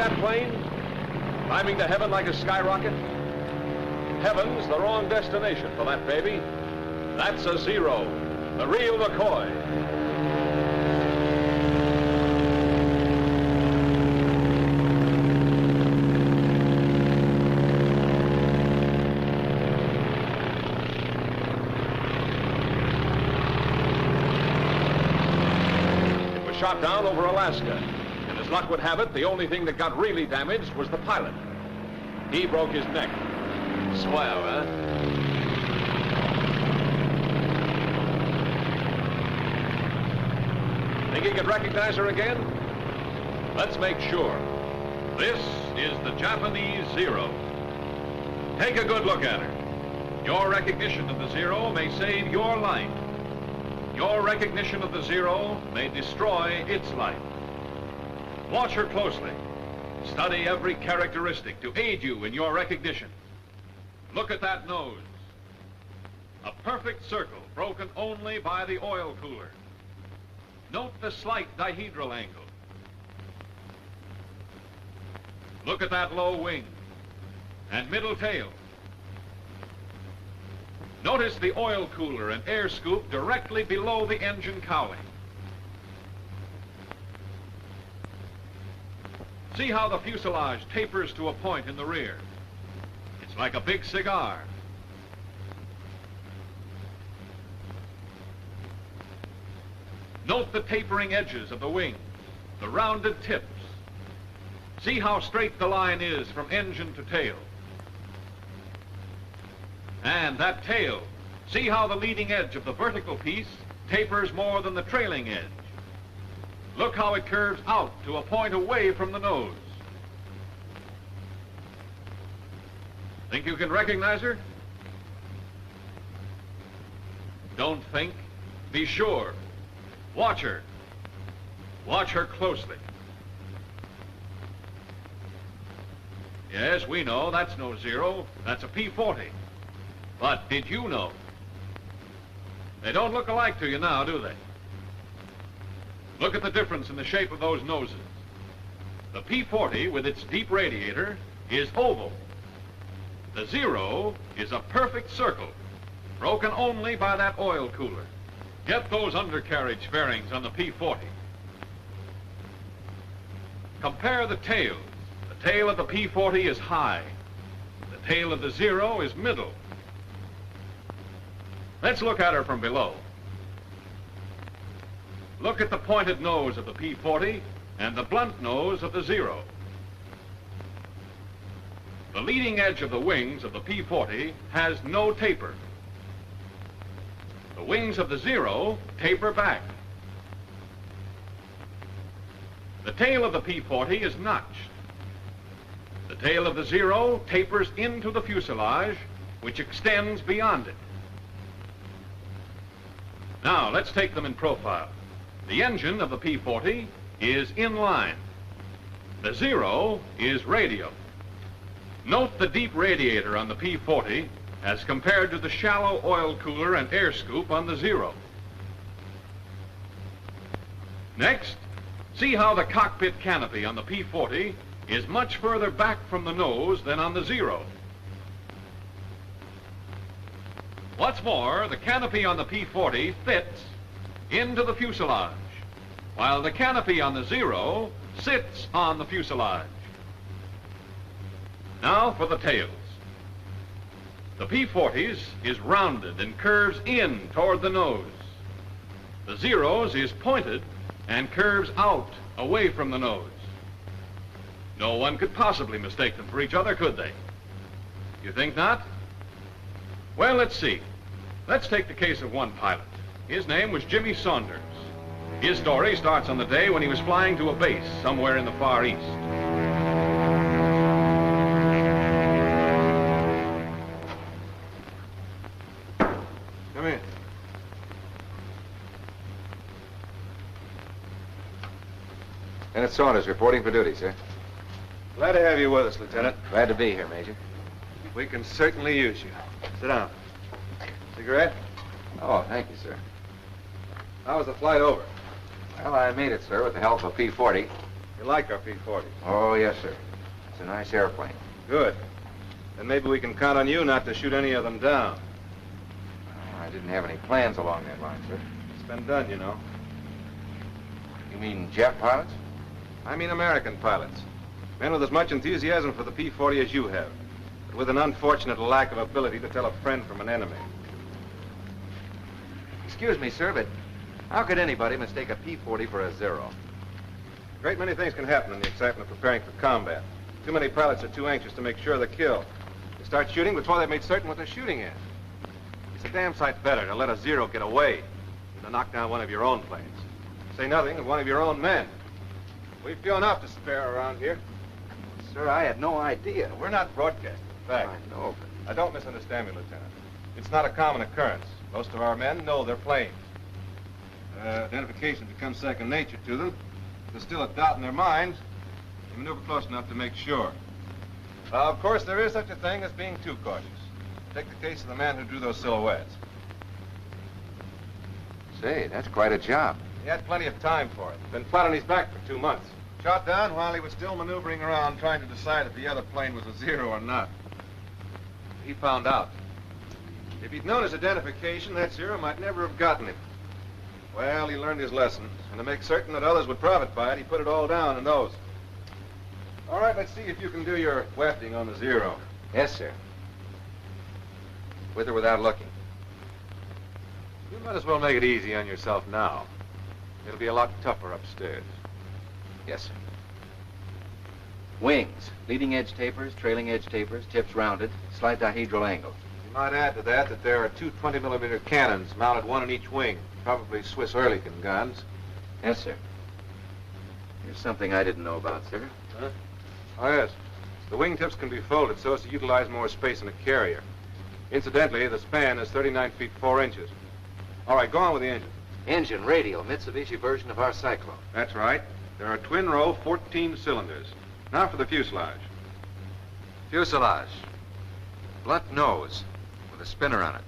that plane? Climbing to heaven like a skyrocket? Heaven's the wrong destination for that baby. That's a Zero, the real McCoy. It was shot down over Alaska. And as luck would have it, the only thing that got really damaged was the pilot. He broke his neck. Swell, huh? Think he could recognize her again? Let's make sure. This is the Japanese Zero. Take a good look at her. Your recognition of the Zero may save your life. Your recognition of the Zero may destroy its life. Watch her closely. Study every characteristic to aid you in your recognition. Look at that nose. A perfect circle broken only by the oil cooler. Note the slight dihedral angle. Look at that low wing and middle tail. Notice the oil cooler and air scoop directly below the engine cowling. See how the fuselage tapers to a point in the rear. It's like a big cigar. Note the tapering edges of the wing, the rounded tips. See how straight the line is from engine to tail. And that tail, see how the leading edge of the vertical piece tapers more than the trailing edge. Look how it curves out to a point away from the nose. Think you can recognize her? Don't think, be sure. Watch her. Watch her closely. Yes, we know that's no Zero, that's a P-40. But did you know? They don't look alike to you now, do they? Look at the difference in the shape of those noses. The P-40 with its deep radiator is oval. The Zero is a perfect circle, broken only by that oil cooler. Get those undercarriage fairings on the P-40. Compare the tails. The tail of the P-40 is high. The tail of the Zero is middle. Let's look at her from below. Look at the pointed nose of the P-40 and the blunt nose of the Zero. The leading edge of the wings of the P-40 has no taper. The wings of the Zero taper back. The tail of the P-40 is notched. The tail of the Zero tapers into the fuselage, which extends beyond it. Now, let's take them in profile. The engine of the P-40 is in line. The Zero is radial. Note the deep radiator on the P-40 as compared to the shallow oil cooler and air scoop on the Zero. Next, see how the cockpit canopy on the P-40 is much further back from the nose than on the Zero. What's more, the canopy on the P-40 fits into the fuselage, while the canopy on the Zero sits on the fuselage. Now for the tails. The P-40's is rounded and curves in toward the nose. The Zero's is pointed and curves out away from the nose. No one could possibly mistake them for each other, could they? You think not? Well, let's see. Let's take the case of one pilot. His name was Jimmy Saunders. His story starts on the day when he was flying to a base somewhere in the Far East. Come in. Lieutenant Saunders reporting for duty, sir. Glad to have you with us, Lieutenant. Glad to be here, Major. We can certainly use you. Sit down. Cigarette? Oh, thank you, sir. How was the flight over? Well, I made it, sir, with the help of a P-40. You like our P-40? Oh, yes, sir. It's a nice airplane. Good. Then maybe we can count on you not to shoot any of them down. I didn't have any plans along that line, sir. It's been done, you know. You mean Jap pilots? I mean American pilots. Men with as much enthusiasm for the P-40 as you have, but with an unfortunate lack of ability to tell a friend from an enemy. Excuse me, sir, but how could anybody mistake a P-40 for a Zero? A great many things can happen in the excitement of preparing for combat. Too many pilots are too anxious to make sure they're killed. They start shooting before they've made certain what they're shooting at. It's a damn sight better to let a Zero get away than to knock down one of your own planes. Say nothing of one of your own men. We've few enough to spare around here. Sir, I had no idea. We're not broadcasting. In fact, I know, I don't misunderstand me, Lieutenant. It's not a common occurrence. Most of our men know their planes. Identification becomes second nature to them. If there's still a doubt in their minds, they maneuver close enough to make sure. Of course, there is such a thing as being too cautious. Take the case of the man who drew those silhouettes. Say, that's quite a job. He had plenty of time for it. Been flat on his back for 2 months. Shot down while he was still maneuvering around trying to decide if the other plane was a Zero or not. He found out. If he'd known his identification, that Zero might never have gotten him. Well, he learned his lesson, and to make certain that others would profit by it, he put it all down in those. All right, let's see if you can do your wafting on the Zero. Yes, sir. With or without looking? You might as well make it easy on yourself now. It'll be a lot tougher upstairs. Yes, sir. Wings. Leading edge tapers, trailing edge tapers, tips rounded, slight dihedral angle. You might add to that there are two 20-millimeter cannons mounted one in each wing, probably Swiss Ehrlichen guns. Yes, sir. Here's something I didn't know about, sir. Huh? Oh, yes. The wingtips can be folded so as to utilize more space in a carrier. Incidentally, the span is 39 feet 4 inches. All right, go on with the engine. Engine, radial, Mitsubishi version of our Cyclone. That's right. There are twin-row 14 cylinders. Now for the fuselage. Fuselage. Blunt nose with a spinner on it.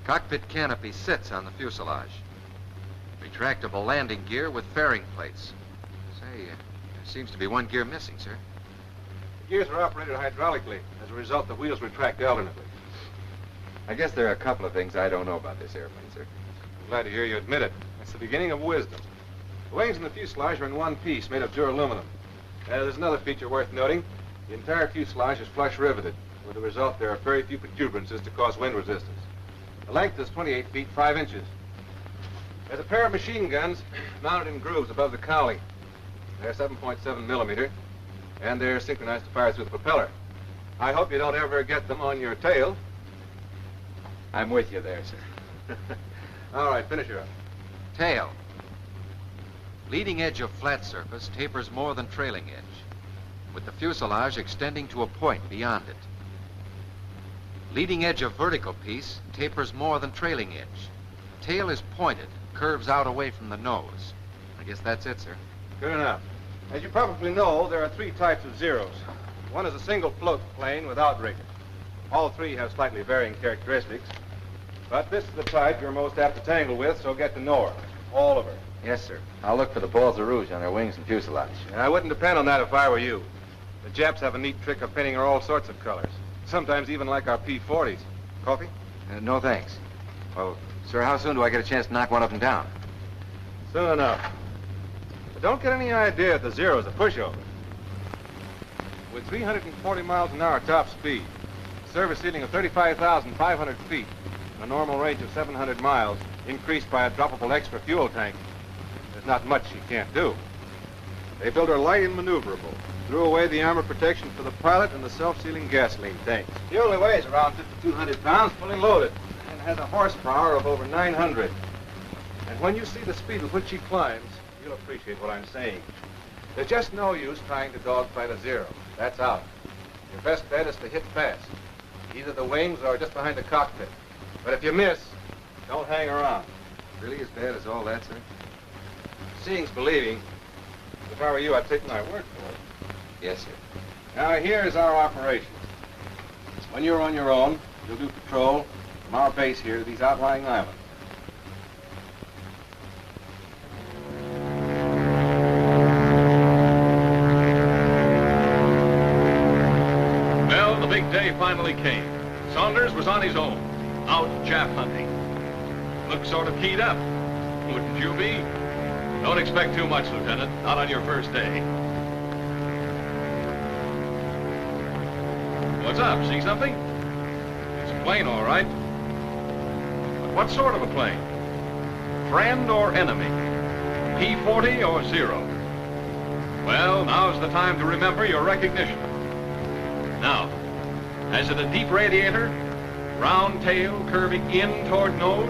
Cockpit canopy sits on the fuselage. Retractable landing gear with fairing plates. Say, there seems to be one gear missing, sir. The gears are operated hydraulically. As a result, the wheels retract alternately. I guess there are a couple of things I don't know about this airplane, sir. I'm glad to hear you admit it. That's the beginning of wisdom. The wings and the fuselage are in one piece, made of duraluminum. There's another feature worth noting. The entire fuselage is flush riveted. With the result, there are very few protuberances to cause wind resistance. The length is 28 feet 5 inches. There's a pair of machine guns mounted in grooves above the cowling. They're 7.7 millimeter, and they're synchronized to fire through the propeller. I hope you don't ever get them on your tail. I'm with you there, sir. All right, finish her up. Tail. Leading edge of flat surface tapers more than trailing edge, with the fuselage extending to a point beyond it. Leading edge of vertical piece tapers more than trailing edge. Tail is pointed, curves out away from the nose. I guess that's it, sir. Good enough. As you probably know, there are 3 types of Zeros. One is a single float plane without rigger. All 3 have slightly varying characteristics. But this is the type you're most apt to tangle with, so get to know her. All of her. Yes, sir. I'll look for the balls of rouge on her wings and fuselage. And I wouldn't depend on that if I were you. The Japs have a neat trick of painting her all sorts of colors. Sometimes even like our P-40s. Coffee? No, thanks. Well, sir, how soon do I get a chance to knock one of them down? Soon enough. But don't get any idea that the Zero's a pushover. With 340 miles an hour top speed, a service ceiling of 35,500 feet, and a normal range of 700 miles, increased by a droppable extra fuel tank, there's not much she can't do. They built her light and maneuverable, threw away the armor protection for the pilot and the self-sealing gasoline tanks. She only weighs around 5,200 pounds, fully loaded, and has a horsepower of over 900. And when you see the speed with which she climbs, you'll appreciate what I'm saying. There's just no use trying to dogfight a Zero. That's out. Your best bet is to hit fast, either the wings or just behind the cockpit. But if you miss, don't hang around. Really as bad as all that, sir? Seeing's believing. If I were you, I'd take my word for it. Yes, sir. Now, here's our operation. When you're on your own, you'll do patrol from our base here to these outlying islands. big day finally came. Saunders was on his own, out Jap hunting. Looked sort of keyed up. Wouldn't you be? Don't expect too much, Lieutenant. Not on your first day. What's up? See something? It's a plane, all right. But what sort of a plane? Friend or enemy? P-40 or Zero? Well, now's the time to remember your recognition. Now, has it a deep radiator? Round tail curving in toward nose?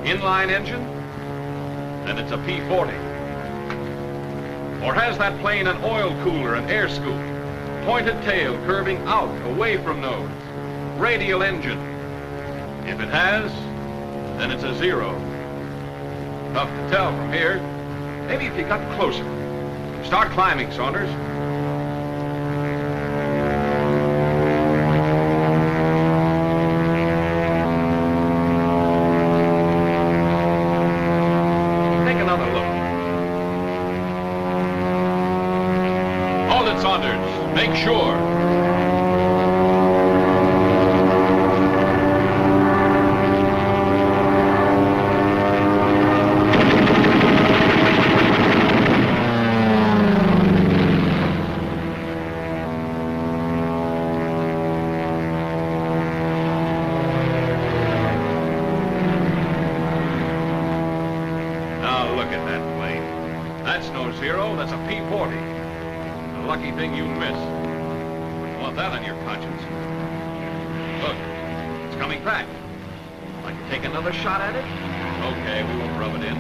Inline engine? Then it's a P-40. Or has that plane an oil cooler and air scoop? Pointed tail curving out, away from nose? Radial engine? If it has, then it's a Zero. Tough to tell from here. Maybe if you got closer. Start climbing, Saunders. Take another look. Hold it, Saunders. Make sure. Zero, that's a P-40. A lucky thing you missed. Wouldn't want that on your conscience. Look, it's coming back. Like to take another shot at it? Okay, we won't rub it in.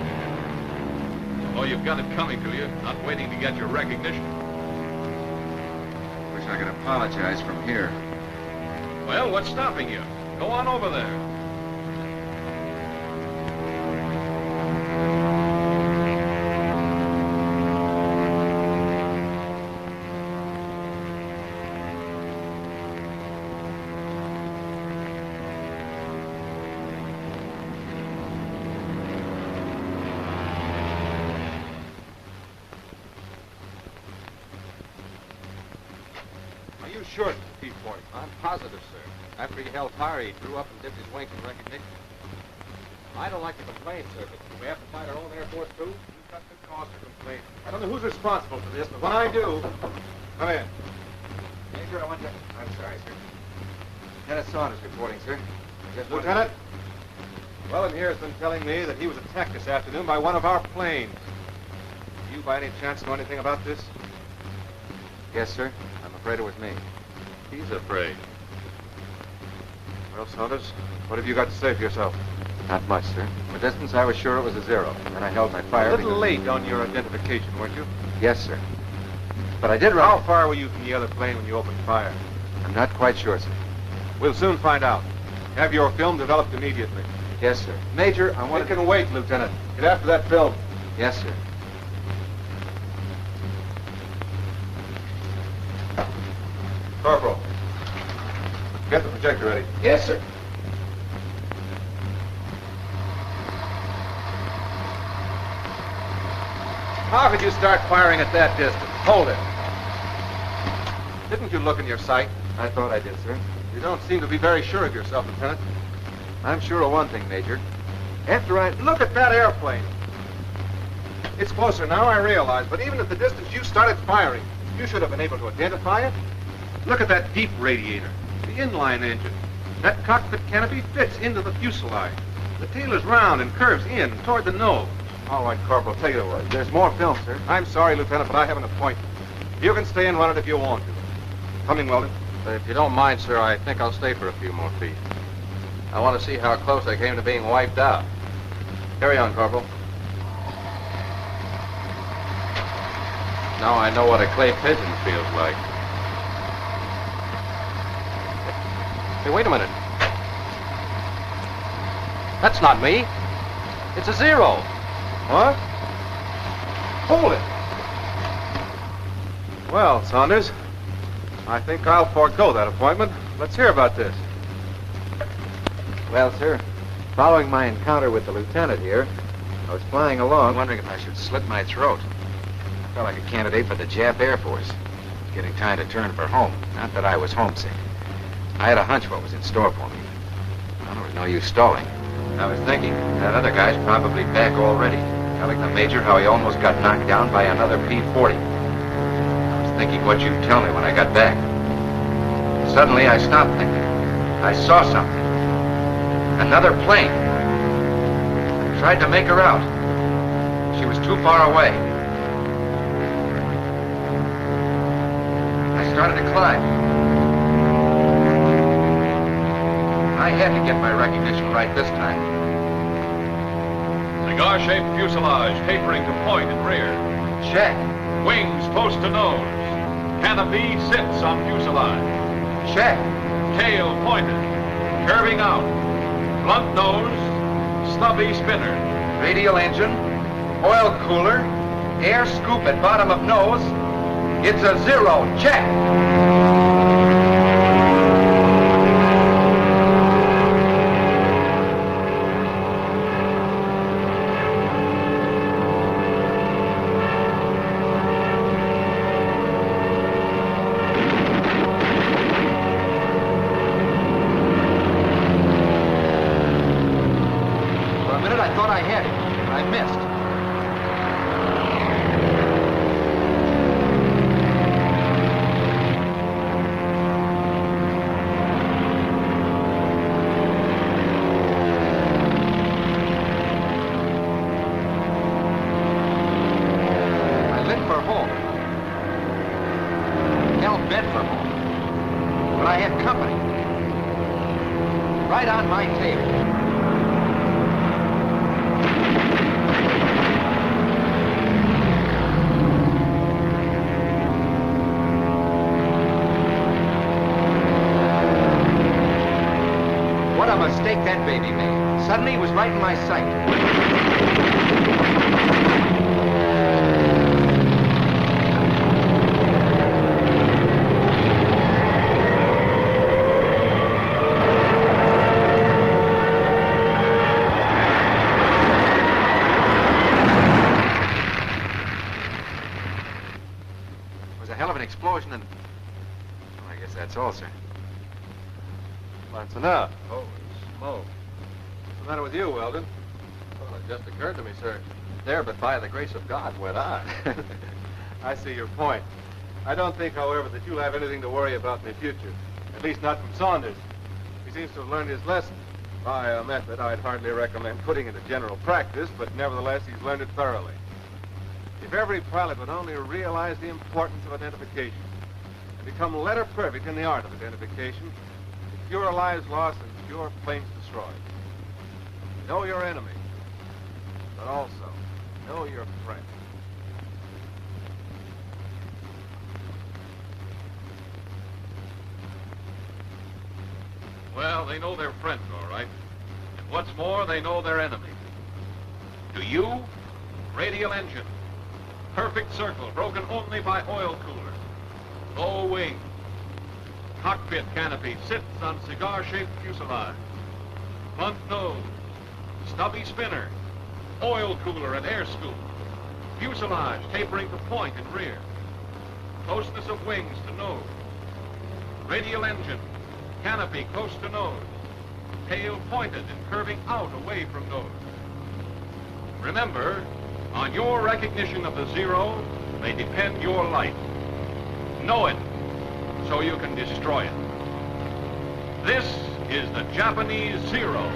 Oh, you've got it coming to you, not waiting to get your recognition. Wish I could apologize from here. Well, what's stopping you? Go on over there. Sure, P-40. I'm positive, sir. After he held fire, he drew up and dipped his wings in recognition. I don't like to complain, sir, but do we have to fight our own Air Force, too? We've got good cause to complain. I don't know who's responsible for this, but when I do... Come in. Major, I want to... I'm sorry, sir. Lieutenant Saunders reporting, sir. Lieutenant? Well, here has been telling me that he was attacked this afternoon by one of our planes. Do you, by any chance, know anything about this? Yes, sir. I'm afraid it was me. He's afraid. Well, Saunders, what have you got to say for yourself? Not much, sir. From a distance, I was sure it was a Zero. And then I held my fire. A little late on your identification, weren't you? Yes, sir. But I did run... How far were you from the other plane when you opened fire? I'm not quite sure, sir. We'll soon find out. Have your film developed immediately. Yes, sir. Major, I want to... It can wait, Lieutenant. Get after that film. Yes, sir. Corporal, get the projector ready. Yes, sir. How could you start firing at that distance? Hold it. Didn't you look in your sight? I thought I did, sir. You don't seem to be very sure of yourself, Lieutenant. I'm sure of one thing, Major. After I... Look at that airplane. It's closer now, I realize, but even at the distance you started firing, you should have been able to identify it. Look at that deep radiator, the inline engine. That cockpit canopy fits into the fuselage. The tail is round and curves in toward the nose. All right, Corporal, take it away. There's more film, sir. I'm sorry, Lieutenant, but I have an appointment. You can stay and run it if you want to. Coming, Weldon. If you don't mind, sir, I think I'll stay for a few more feet. I want to see how close I came to being wiped out. Carry on, Corporal. Now I know what a clay pigeon feels like. Hey, wait a minute. That's not me. It's a Zero. What? Hold it. Well, Saunders, I think I'll forego that appointment. Let's hear about this. Well, sir, following my encounter with the lieutenant here, I was flying along, wondering if I should slit my throat. I felt like a candidate for the Jap Air Force. Getting time to turn for home. Not that I was homesick. I had a hunch what was in store for me. Well, there was no use stalling. I was thinking, that other guy's probably back already, telling the Major how he almost got knocked down by another P-40. I was thinking what you'd tell me when I got back. Suddenly, I stopped thinking. I saw something. Another plane. I tried to make her out. She was too far away. I started to climb. I had to get my recognition right this time. Cigar-shaped fuselage tapering to point and rear. Check. Wings close to nose. Canopy sits on fuselage. Check. Tail pointed. Curving out. Blunt nose. Stubby spinner. Radial engine. Oil cooler. Air scoop at bottom of nose. It's a Zero. Check. That baby made. Suddenly he was right in my sight. It was a hell of an explosion and... Well, I guess that's all, sir. Well, that's enough. Oh. What's the matter with you, Weldon? Well, it just occurred to me, sir. There, but by the grace of God, went on. I see your point. I don't think, however, that you'll have anything to worry about in the future. At least not from Saunders. He seems to have learned his lesson. By a method I'd hardly recommend putting into general practice, but nevertheless he's learned it thoroughly. If every pilot would only realize the importance of identification and become letter perfect in the art of identification, fewer lives lost and fewer planes destroyed. Know your enemy, but also know your friend. Well, they know their friends, all right. And what's more, they know their enemy. Do you? Radial engine. Perfect circle, broken only by oil cooler. Low wing. Cockpit canopy sits on cigar-shaped fuselage. Blunt nose. Stubby spinner. Oil cooler and air scoop. Fuselage tapering to point and rear. Closeness of wings to nose. Radial engine. Canopy close to nose. Tail pointed and curving out away from nose. Remember, on your recognition of the Zero may depend your life. Know it, so you can destroy it. This is the Japanese Zero.